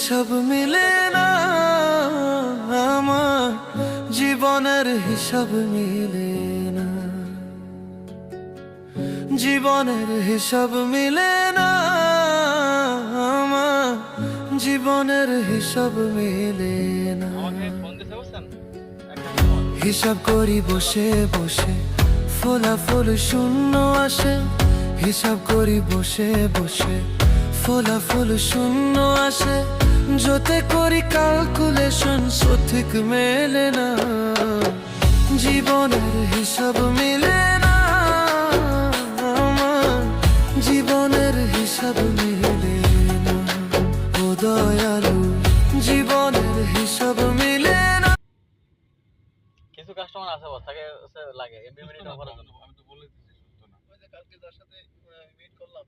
হিসাব মিলে না, আমার জীবনের হিসাব মিলে না, জীবনের হিসাব মিলে না, আমার জীবনের হিসাব মিলে না। হিসাব করি বসে বসে, ফলাফল শূন্য আসে। হিসাব করি বসে বসে, ফলাফল শূন্য আসে। যতে করি ক্যালকুলেশন সঠিক মেলে না, জীবনের হিসাব মিলে না, আমার জীবনের হিসাব মিলে না। ও দয়ালু, জীবনের হিসাব মিলে না। কিছু কাস্টমার আছে বস, তাকে লাগে এমবি মিনিট অফারের জন্য। আমি তো বলে দিচ্ছি, শুনতো না। ওই যে কালকে যার সাথে মিট করলাম,